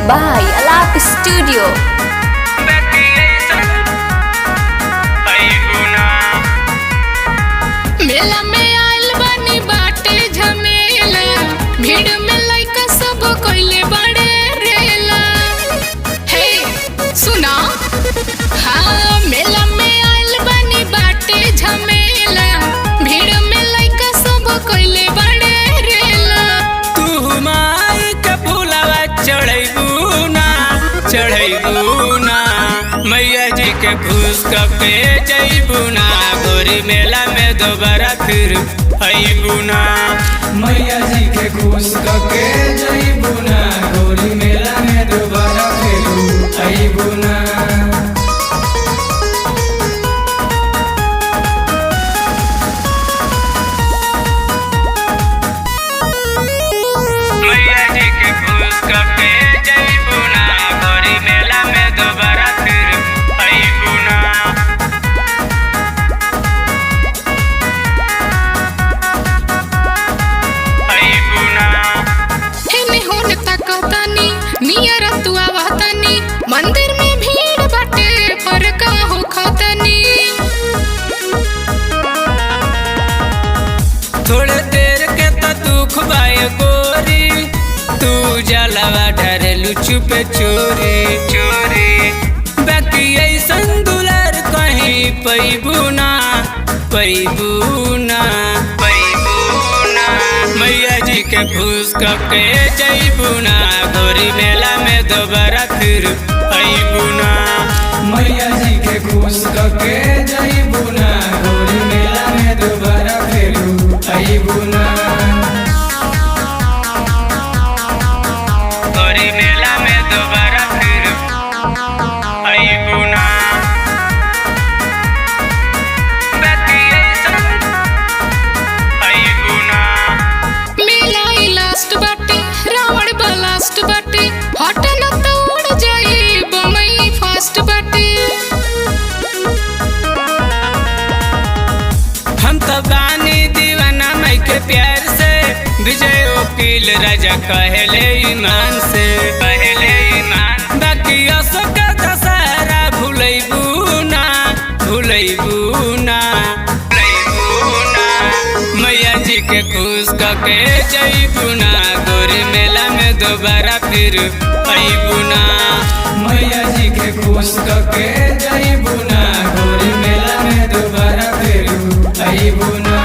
by Alap Studio. मेला में आइल बानी बाटे झमेला, भीड़ में लइका सब कइले बड़े रेला। हे सुना, हाँ मेला में आइल बानी बाटे झमेला, भीड़ में लइका सब कइले बड़े रेला। तू माई के फूलवा चढ़ैबू ना मैया जी के खुश कपे जैबू ना, गोरी मेला में दोबारा फिर अइबू ना। मैया जी के खुश कके जइबू ना, गोरी मेला में दोबारा फिर अइबू ना। मैया जी के खुश कपे जइबू ना, गोरी मेला में दोबारा फिर अइबू ना। अइबू ना। हेने होने तकतानी, नियर तू आवतानी, मंदिर में भीड़ बाटे पर का हो खतानी। थोड़े देर के तो दुख बाए गोरी, तू जलवा ढरेलू चुपे चोरी चोरी। बाकी ऐसन दुलार कहीं पैबू ना मैया जी के खुश कके जइबू ना, गोरी मेला में दोबारा फिर अइबू ना। मैया जी के खुश कके जइबू ना, गोरी मेला में दोबारा फिर अइबू ना। गोरी मेला में दोबारा फिर अइबू ना। बाकी ऐसन अइबू ना। मेला ई लास्ट बाटे, रावण ब्लास्ट बाटे, हटन तो उड़ जाई बमई फास्ट बाटे। हम तो गानी दीवाना मई के प्यार से, विजय वकील राजा कहले ईमान से कहले ईमान। बाकी अशोक दशहरा भूलैबू ना मैया जी के खुश कके जइबू ना, गोरी मेला में दोबारा फिर अइबू ना। मैया जी के खुश कके जइबू ना, गोरी मेला में दोबारा फिर अइबू ना।